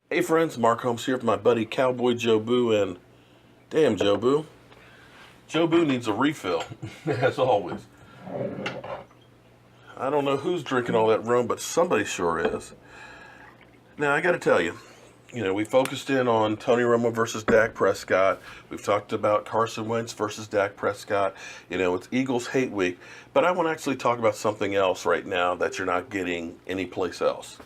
Hey friends, Mark Holmes here with my buddy Cowboy Joe Boo, and damn Joe Boo. Joe Boo needs a refill, as always. I don't know who's drinking all that rum, but somebody sure is. Now, I gotta tell you, we focused in on Tony Romo versus Dak Prescott. We've talked about Carson Wentz versus Dak Prescott. It's Eagles hate week, but I want to actually talk about something else right now that you're not getting anyplace else.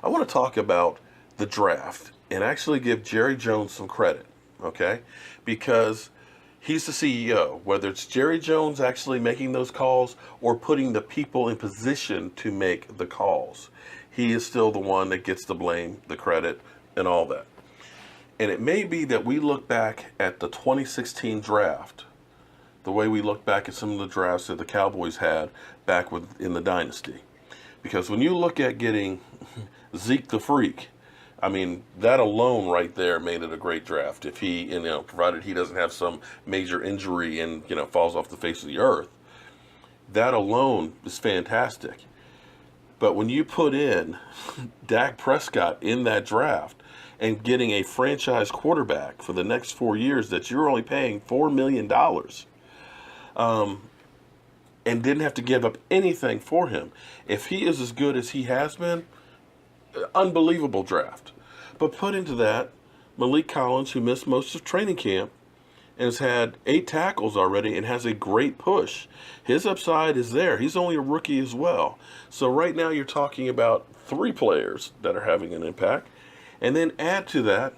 I want to talk about the draft and actually give Jerry Jones some credit, okay? Because he's the CEO. Whether it's Jerry Jones actually making those calls or putting the people in position to make the calls, he is still the one that gets the blame, the credit, and all that. And it may be that we look back at the 2016 draft, the way we look back at some of the drafts that the Cowboys had back in the dynasty. Because when you look at getting Zeke the Freak, I mean, that alone right there made it a great draft. If he, provided he doesn't have some major injury and, falls off the face of the earth, that alone is fantastic. But when you put in Dak Prescott in that draft and getting a franchise quarterback for the next 4 years that you're only paying $4 million, and didn't have to give up anything for him, if he is as good as he has been, unbelievable draft. But put into that Malik Collins, who missed most of training camp and has had 8 tackles already and has a great push. His upside is there. He's only a rookie as well. So right now you're talking about 3 players that are having an impact. And then add to that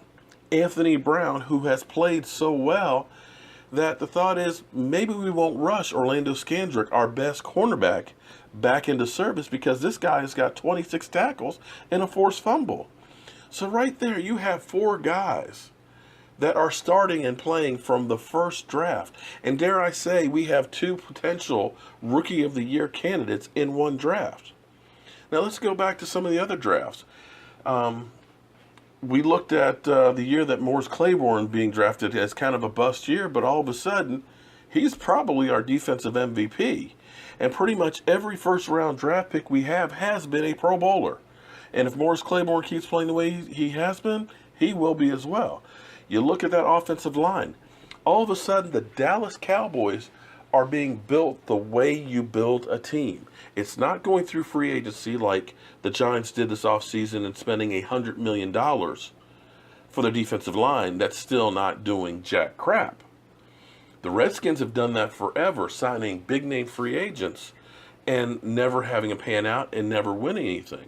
Anthony Brown, who has played so well that the thought is maybe we won't rush Orlando Scandrick, our best cornerback, back into service because this guy has got 26 tackles and a forced fumble. So right there you have 4 guys that are starting and playing from the first draft. And dare I say, we have 2 potential Rookie of the Year candidates in one draft. Now let's go back to some of the other drafts. We looked at the year that Morris Claiborne being drafted as kind of a bust year, but all of a sudden, he's probably our defensive MVP. And pretty much every first-round draft pick we have has been a Pro Bowler. And if Morris Claiborne keeps playing the way he has been, he will be as well. You look at that offensive line. All of a sudden, the Dallas Cowboys are being built the way you build a team. It's not going through free agency like the Giants did this offseason and spending $100 million for their defensive line that's still not doing jack crap. The Redskins have done that forever, signing big-name free agents and never having a pan out and never winning anything.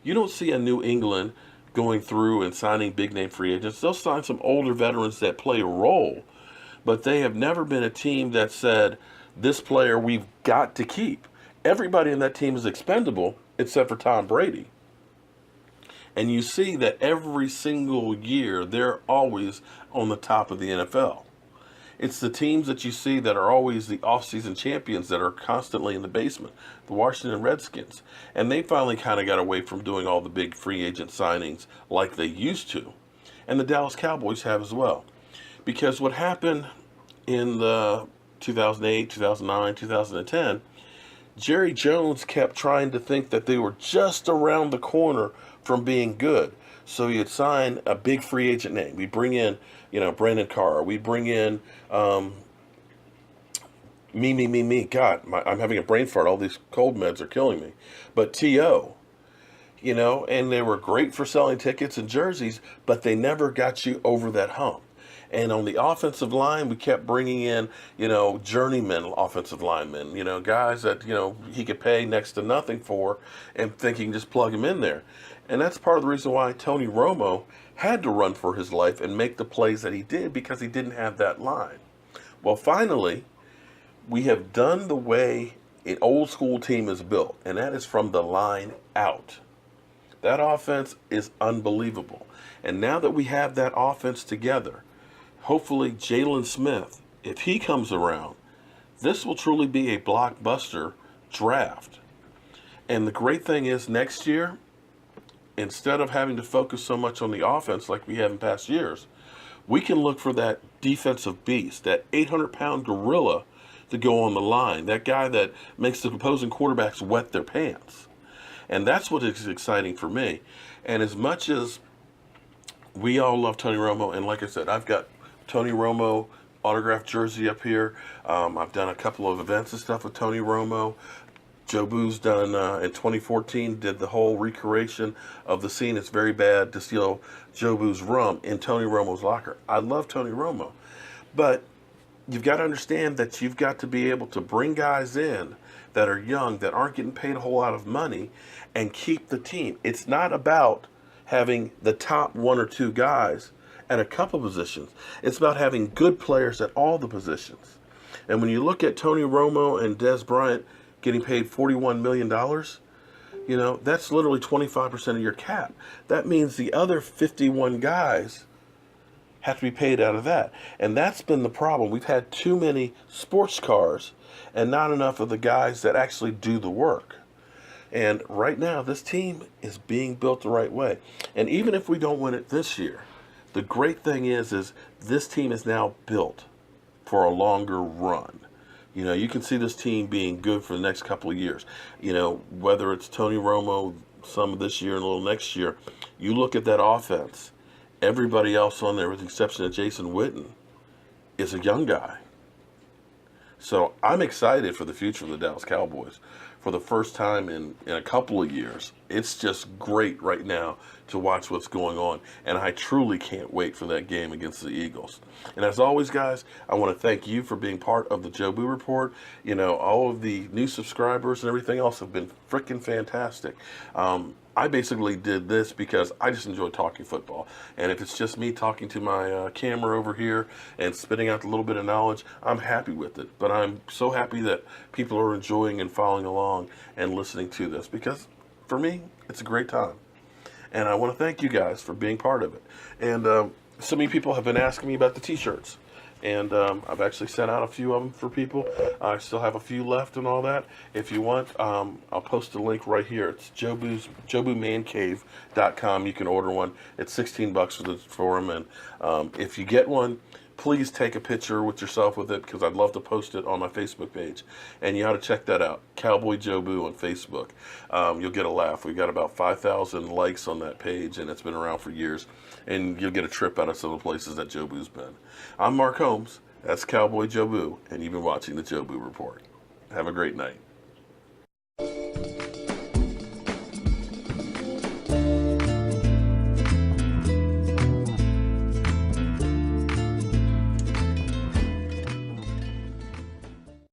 You don't see a New England going through and signing big-name free agents. They'll sign some older veterans that play a role, but they have never been a team that said, this player we've got to keep. Everybody in that team is expendable except for Tom Brady. And you see that every single year they're always on the top of the NFL. It's the teams that you see that are always the offseason champions that are constantly in the basement. The Washington Redskins. And they finally kind of got away from doing all the big free agent signings like they used to. And the Dallas Cowboys have as well. Because what happened in the 2008, 2009, 2010, Jerry Jones kept trying to think that they were just around the corner from being good. So you'd sign a big free agent name. We bring in, Brandon Carr. We bring in me. God, I'm having a brain fart. All these cold meds are killing me. But T.O., and they were great for selling tickets and jerseys, but they never got you over that hump. And on the offensive line, we kept bringing in, journeyman offensive linemen, guys that, he could pay next to nothing for and thinking just plug him in there. And that's part of the reason why Tony Romo had to run for his life and make the plays that he did because he didn't have that line. Well, finally, we have done the way an old school team is built, and that is from the line out. That offense is unbelievable. And now that we have that offense together, hopefully Jalen Smith, if he comes around, this will truly be a blockbuster draft. And the great thing is next year, instead of having to focus so much on the offense like we have in past years, we can look for that defensive beast, that 800-pound gorilla to go on the line, that guy that makes the opposing quarterbacks wet their pants. And that's what is exciting for me. And as much as we all love Tony Romo, and like I said, I've got Tony Romo autographed jersey up here. I've done a couple of events and stuff with Tony Romo. Joe Boo's done in 2014, did the whole recreation of the scene. It's very bad to steal Joe Boo's rum in Tony Romo's locker. I love Tony Romo, but you've got to understand that you've got to be able to bring guys in that are young, that aren't getting paid a whole lot of money, and keep the team. It's not about having the top one or two guys at a couple positions. It's about having good players at all the positions. And when you look at Tony Romo and Des Bryant getting paid $41 million, you know, that's literally 25% of your cap. That means the other 51 guys have to be paid out of that. And that's been the problem. We've had too many sports cars and not enough of the guys that actually do the work. And right now, this team is being built the right way. And even if we don't win it this year, the great thing is this team is now built for a longer run. You know, you can see this team being good for the next couple of years. You know, whether it's Tony Romo some of this year and a little next year, you look at that offense, everybody else on there, with the exception of Jason Witten, is a young guy. So I'm excited for the future of the Dallas Cowboys. For the first time in a couple of years, it's just great right now to watch what's going on. And I truly can't wait for that game against the Eagles. And as always, guys, I want to thank you for being part of the Joe Boo Report. You know, all of the new subscribers and everything else have been freaking fantastic. I basically did this because I just enjoy talking football. And if it's just me talking to my camera over here and spitting out a little bit of knowledge, I'm happy with it. But I'm so happy that people are enjoying and following along and listening to this, because for me, it's a great time. And I want to thank you guys for being part of it. And so many people have been asking me about the t-shirts. And I've actually sent out a few of them for people. I still have a few left and all that. If you want, I'll post a link right here. It's JoeBoo'sManCave.com. You can order one. It's $16 for them. And if you get one, please take a picture with yourself with it, because I'd love to post it on my Facebook page. And you ought to check that out, Cowboy Joe Boo on Facebook. You'll get a laugh. We've got about 5,000 likes on that page, and it's been around for years. And you'll get a trip out of some of the places that Joe Boo's been. I'm Mark Holmes. That's Cowboy Joe Boo, and you've been watching the Joe Boo Report. Have a great night.